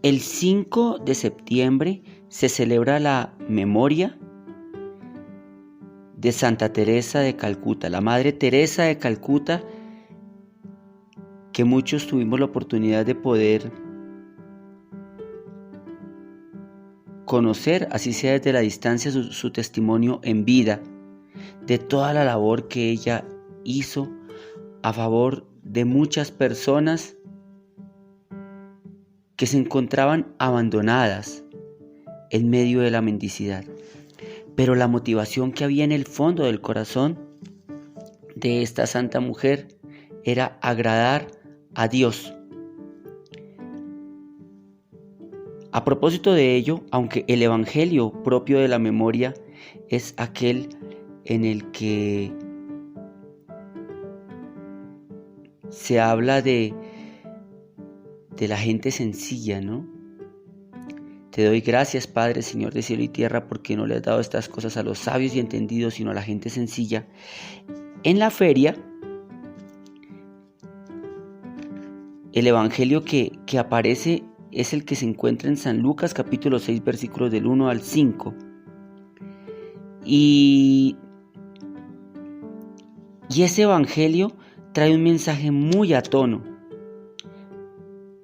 El 5 de septiembre se celebra la memoria de Santa Teresa de Calcuta, la Madre Teresa de Calcuta, que muchos tuvimos la oportunidad de poder conocer, así sea desde la distancia, su testimonio en vida, de toda la labor que ella hizo a favor de muchas personas que se encontraban abandonadas en medio de la mendicidad. Pero la motivación que había en el fondo del corazón de esta santa mujer era agradar a Dios. A propósito de ello, aunque el evangelio propio de la memoria es aquel en el que se habla de la gente sencilla, ¿no? Te doy gracias, Padre, Señor de cielo y tierra, porque no le has dado estas cosas a los sabios y entendidos, sino a la gente sencilla. En la feria, el evangelio que aparece es el que se encuentra en San Lucas, capítulo 6, versículos del 1 al 5. Y ese evangelio trae un mensaje muy a tono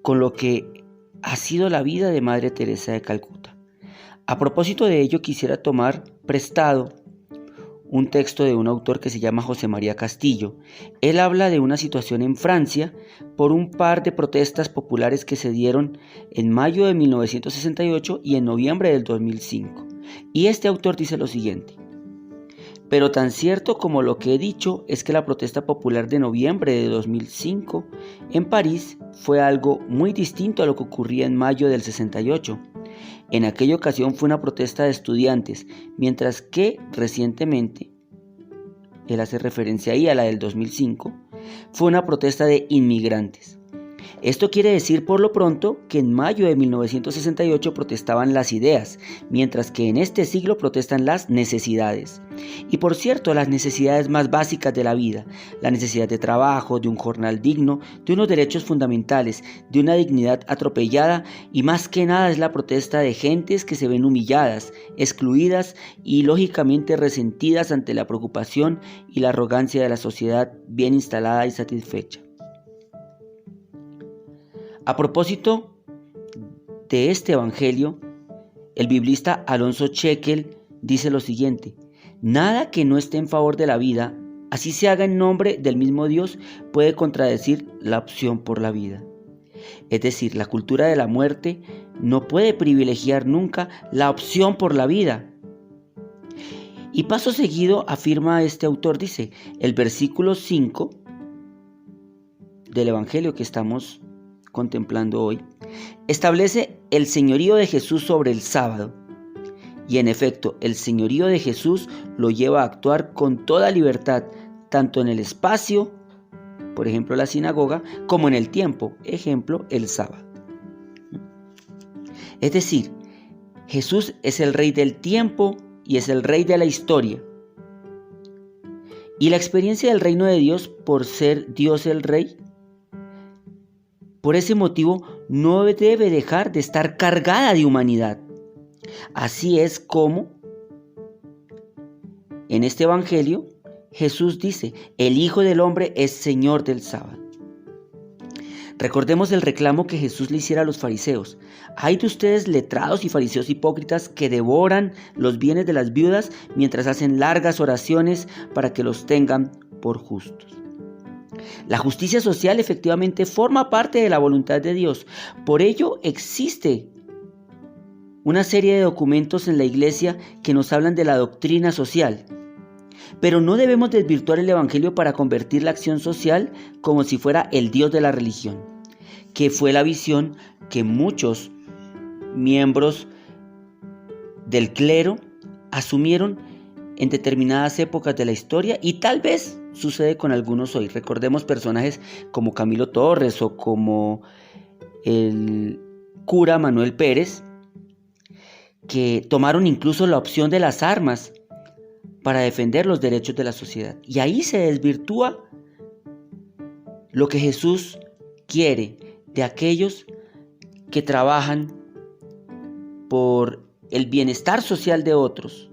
con lo que ha sido la vida de Madre Teresa de Calcuta. A propósito de ello, quisiera tomar prestado un texto de un autor que se llama José María Castillo. Él habla de una situación en Francia por un par de protestas populares que se dieron en mayo de 1968 y en noviembre del 2005. Y este autor dice lo siguiente: pero tan cierto como lo que he dicho es que la protesta popular de noviembre de 2005 en París fue algo muy distinto a lo que ocurría en mayo del 68. En aquella ocasión fue una protesta de estudiantes, mientras que recientemente, él hace referencia ahí a la del 2005, fue una protesta de inmigrantes. Esto quiere decir por lo pronto que en mayo de 1968 protestaban las ideas, mientras que en este siglo protestan las necesidades. Y por cierto, las necesidades más básicas de la vida, la necesidad de trabajo, de un jornal digno, de unos derechos fundamentales, de una dignidad atropellada, y más que nada es la protesta de gentes que se ven humilladas, excluidas y lógicamente resentidas ante la preocupación y la arrogancia de la sociedad bien instalada y satisfecha. A propósito de este evangelio, el biblista Alonso Chequel dice lo siguiente: nada que no esté en favor de la vida, así se haga en nombre del mismo Dios, puede contradecir la opción por la vida. Es decir, la cultura de la muerte no puede privilegiar nunca la opción por la vida. Y paso seguido afirma este autor, dice, el versículo 5 del evangelio que estamos contemplando hoy, establece el señorío de Jesús sobre el sábado. Y en efecto, el señorío de Jesús lo lleva a actuar con toda libertad, tanto en el espacio, por ejemplo la sinagoga, como en el tiempo, ejemplo el sábado. Es decir, Jesús es el rey del tiempo y es el rey de la historia. Y la experiencia del reino de Dios, por ser Dios el rey, por ese motivo no debe dejar de estar cargada de humanidad. Así es como en este evangelio Jesús dice: el Hijo del Hombre es Señor del sábado. Recordemos el reclamo que Jesús le hiciera a los fariseos: hay de ustedes letrados y fariseos hipócritas que devoran los bienes de las viudas mientras hacen largas oraciones para que los tengan por justos. La justicia social efectivamente forma parte de la voluntad de Dios. Por ello existe una serie de documentos en la Iglesia que nos hablan de la doctrina social. Pero no debemos desvirtuar el Evangelio para convertir la acción social como si fuera el Dios de la religión, que fue la visión que muchos miembros del clero asumieron en determinadas épocas de la historia, y tal vez sucede con algunos hoy. Recordemos personajes como Camilo Torres o como el cura Manuel Pérez, que tomaron incluso la opción de las armas para defender los derechos de la sociedad. Y ahí se desvirtúa lo que Jesús quiere de aquellos que trabajan por el bienestar social de otros.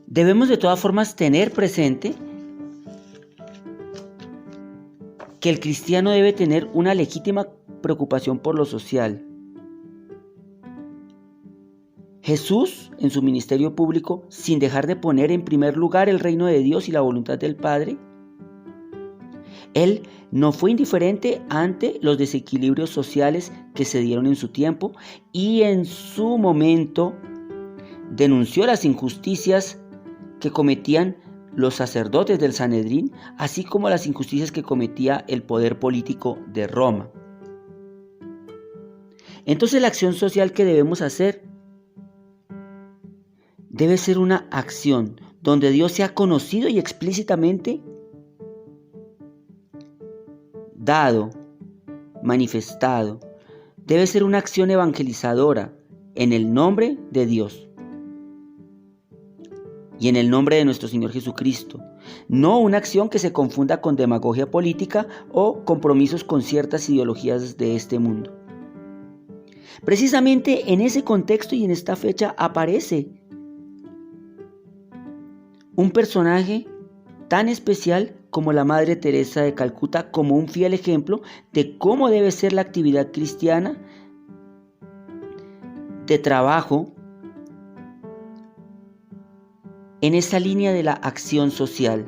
Debemos de todas formas tener presente que el cristiano debe tener una legítima preocupación por lo social. Jesús, en su ministerio público, sin dejar de poner en primer lugar el reino de Dios y la voluntad del Padre, Él no fue indiferente ante los desequilibrios sociales que se dieron en su tiempo y en su momento denunció las injusticias que cometían los sacerdotes del Sanedrín, así como las injusticias que cometía el poder político de Roma. Entonces la acción social que debemos hacer debe ser una acción donde Dios sea conocido y explícitamente dado, manifestado. Debe ser una acción evangelizadora en el nombre de Dios y en el nombre de nuestro Señor Jesucristo. No una acción que se confunda con demagogia política o compromisos con ciertas ideologías de este mundo. Precisamente en ese contexto y en esta fecha aparece un personaje tan especial como la Madre Teresa de Calcuta, como un fiel ejemplo de cómo debe ser la actividad cristiana de trabajo en esa línea de la acción social.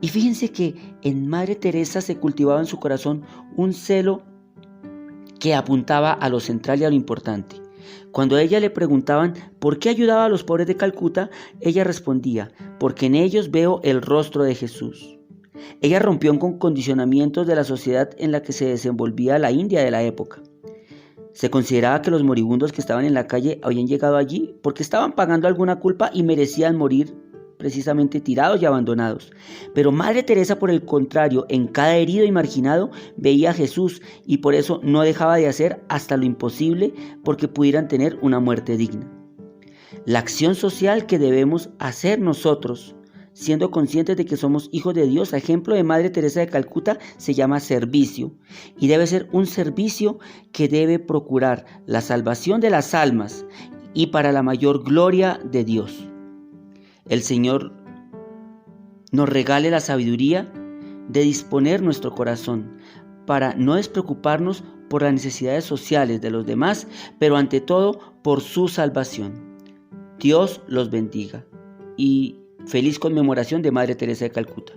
Y fíjense que en Madre Teresa se cultivaba en su corazón un celo que apuntaba a lo central y a lo importante. Cuando a ella le preguntaban por qué ayudaba a los pobres de Calcuta, ella respondía: porque en ellos veo el rostro de Jesús. Ella rompió con condicionamientos de la sociedad en la que se desenvolvía la India de la época. Se consideraba que los moribundos que estaban en la calle habían llegado allí porque estaban pagando alguna culpa y merecían morir precisamente tirados y abandonados. Pero Madre Teresa, por el contrario, en cada herido y marginado veía a Jesús y por eso no dejaba de hacer hasta lo imposible porque pudieran tener una muerte digna. La acción social que debemos hacer nosotros, siendo conscientes de que somos hijos de Dios, a ejemplo de Madre Teresa de Calcuta, se llama servicio y debe ser un servicio que debe procurar la salvación de las almas y para la mayor gloria de Dios. El Señor nos regale la sabiduría de disponer nuestro corazón para no despreocuparnos por las necesidades sociales de los demás, pero ante todo por su salvación. Dios los bendiga y feliz conmemoración de Madre Teresa de Calcuta.